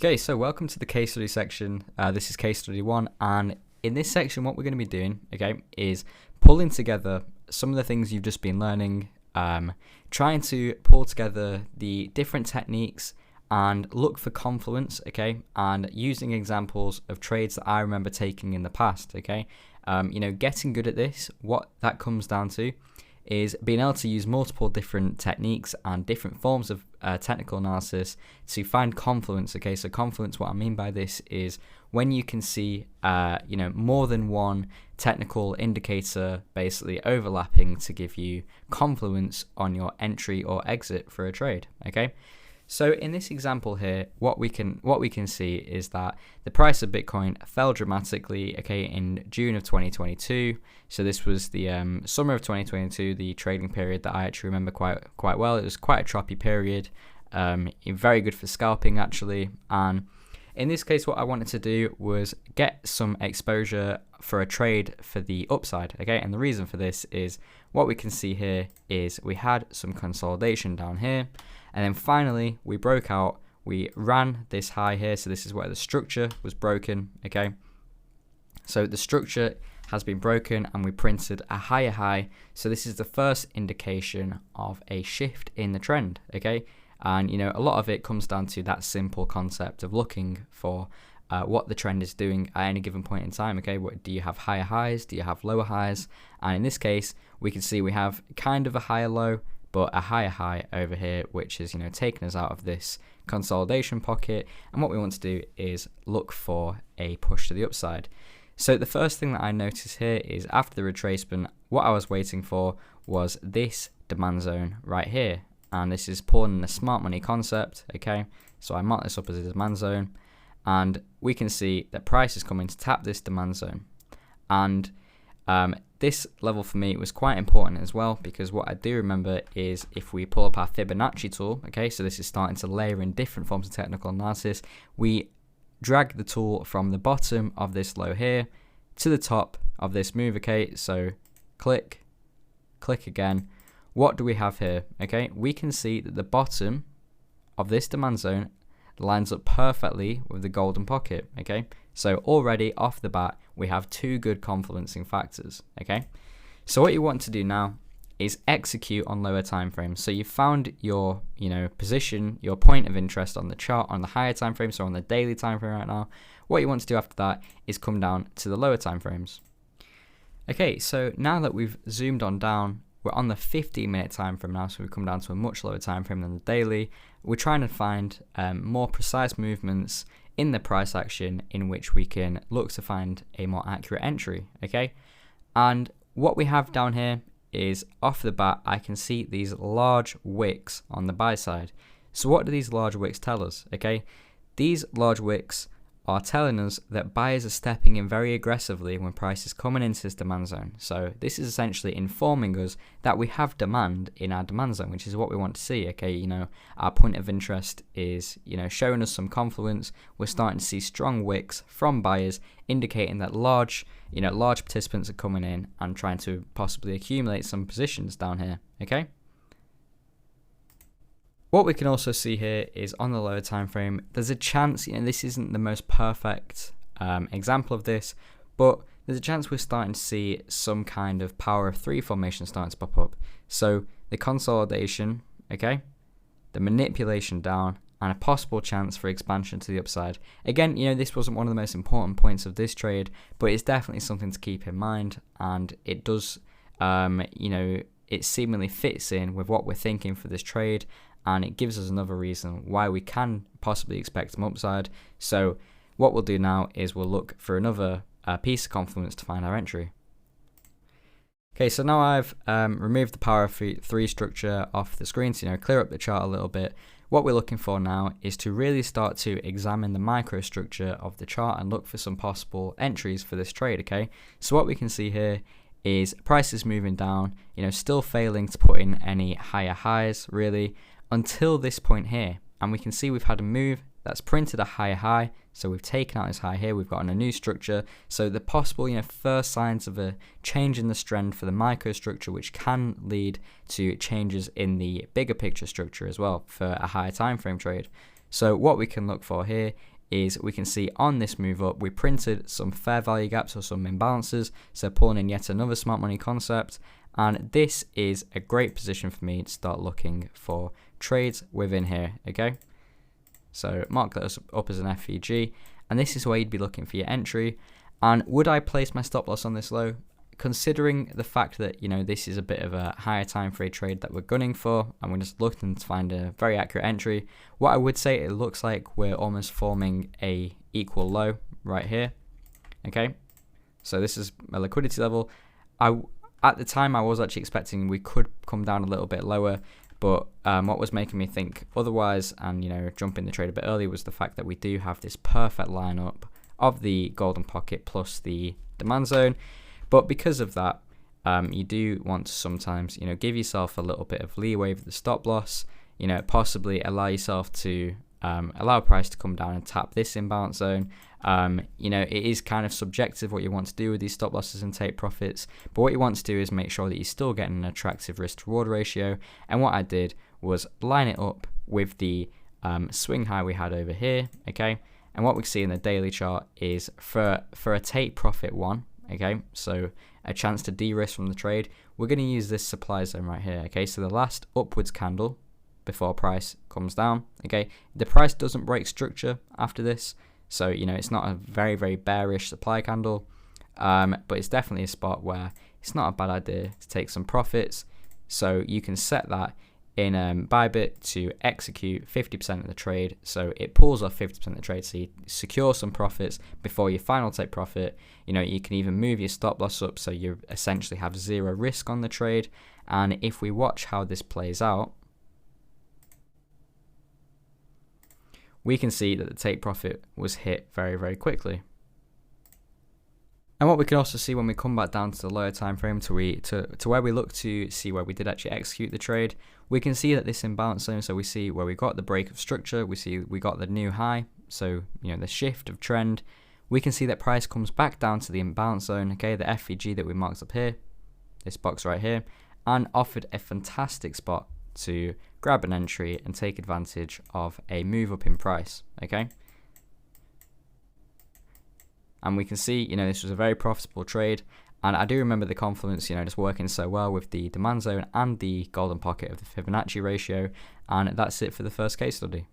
Okay, so welcome to the case study section. This is case study 1, and in this section what we're going to be doing, okay, is pulling together some of the things you've just been learning, trying to pull together the different techniques and look for confluence, okay, and using examples of trades that I remember taking in the past, okay. Getting good at this, what that comes down to is being able to use multiple different techniques and different forms of technical analysis to find confluence. Okay, so confluence, what I mean by this is when you can see more than one technical indicator basically overlapping to give you confluence on your entry or exit for a trade. Okay, so in this example here, what we can see is that the price of Bitcoin fell dramatically, okay, in June of 2022. So this was the summer of 2022, the trading period that I actually remember quite well. It was quite a choppy period, very good for scalping actually. And in this case, what I wanted to do was get some exposure for a trade for the upside, okay? And the reason for this is what we can see here is we had some consolidation down here, and then finally we broke out, we ran this high here, so this is where the structure was broken, okay? So the structure has been broken and we printed a higher high, so this is the first indication of a shift in the trend, okay? And a lot of it comes down to that simple concept of looking for what the trend is doing at any given point in time, okay? Do you have higher highs? Do you have lower highs? And in this case, we can see we have kind of a higher low, but a higher high over here, which is, taking us out of this consolidation pocket. And what we want to do is look for a push to the upside. So the first thing that I notice here is after the retracement, what I was waiting for was this demand zone right here. And this is pulling the smart money concept, okay? So I mark this up as a demand zone, and we can see that price is coming to tap this demand zone. And this level for me was quite important as well, because what I do remember is if we pull up our Fibonacci tool, okay, so this is starting to layer in different forms of technical analysis, we drag the tool from the bottom of this low here to the top of this move, okay, so click again. What do we have here? Okay, we can see that the bottom of this demand zone lines up perfectly with the golden pocket, okay? So already off the bat, we have two good confluencing factors, okay? So what you want to do now is execute on lower time frames. So you found your, position, your point of interest on the chart on the higher time frame, so on the daily time frame right now. What you want to do after that is come down to the lower time frames. Okay, so now that we've zoomed on down, we're on the 15-minute time frame now, so we come down to a much lower time frame than the daily. We're trying to find more precise movements in the price action in which we can look to find a more accurate entry, okay? And what we have down here is off the bat, I can see these large wicks on the buy side. So what do these large wicks tell us, okay? These large wicks are telling us that buyers are stepping in very aggressively when price is coming into this demand zone. So this is essentially informing us that we have demand in our demand zone, which is what we want to see, okay? Our point of interest is, showing us some confluence. We're starting to see strong wicks from buyers indicating that large participants are coming in and trying to possibly accumulate some positions down here, okay? What we can also see here is on the lower time frame, there's a chance, this isn't the most perfect example of this, but there's a chance we're starting to see some kind of power of three formation starting to pop up. So the consolidation, okay, the manipulation down, and a possible chance for expansion to the upside. Again, this wasn't one of the most important points of this trade, but it's definitely something to keep in mind, and it does, it seemingly fits in with what we're thinking for this trade, and it gives us another reason why we can possibly expect some upside. So what we'll do now is we'll look for another piece of confluence to find our entry. Okay, so now I've removed the power of three structure off the screen to clear up the chart a little bit. What we're looking for now is to really start to examine the microstructure of the chart and look for some possible entries for this trade, okay? So what we can see here is prices moving down, still failing to put in any higher highs really, until this point here, and we can see we've had a move that's printed a higher high, so we've taken out this high here, we've gotten a new structure, so the possible first signs of a change in the trend for the microstructure, which can lead to changes in the bigger picture structure as well for a higher time frame trade. So what we can look for here is we can see on this move up, we printed some fair value gaps or some imbalances, so pulling in yet another smart money concept. And this is a great position for me to start looking for trades within here, okay? So mark that up as an FVG, and this is where you'd be looking for your entry. And would I place my stop loss on this low? Considering the fact that, you know, this is a bit of a higher time frame trade that we're gunning for, and we're just looking to find a very accurate entry, what I would say, it looks like we're almost forming a equal low right here, okay? So this is a liquidity level. At the time, I was actually expecting we could come down a little bit lower, but what was making me think otherwise and, you know, jump in the trade a bit early was the fact that we do have this perfect lineup of the golden pocket plus the demand zone. But because of that, you do want to sometimes, you know, give yourself a little bit of leeway with the stop loss, you know, possibly allow yourself to allow price to come down and tap this imbalance zone. You know, it is kind of subjective what you want to do with these stop losses and take profits, but what you want to do is make sure that you're still getting an attractive risk to reward ratio. And what I did was line it up with the swing high we had over here, okay? And what we see in the daily chart is for a take profit one, okay, so a chance to de-risk from the trade, we're going to use this supply zone right here, okay? So the last upwards candle before price comes down, okay? The price doesn't break structure after this, so, you know, it's not a very, very bearish supply candle, but it's definitely a spot where it's not a bad idea to take some profits. So you can set that in Bybit to execute 50% of the trade, so it pulls off 50% of the trade, so you secure some profits before your final take profit. You know, you can even move your stop loss up, so you essentially have zero risk on the trade. And if we watch how this plays out, we can see that the take profit was hit very, very quickly. And what we can also see when we come back down to the lower time frame to where we look to see where we did actually execute the trade, we can see that this imbalance zone, so we see where we got the break of structure, we see we got the new high, so, you know, the shift of trend. We can see that price comes back down to the imbalance zone, okay, the FVG that we marked up here, this box right here, and offered a fantastic spot to grab an entry and take advantage of a move up in price, okay? And we can see, you know, this was a very profitable trade. And I do remember the confluence, you know, just working so well with the demand zone and the golden pocket of the Fibonacci ratio. And that's it for the first case study.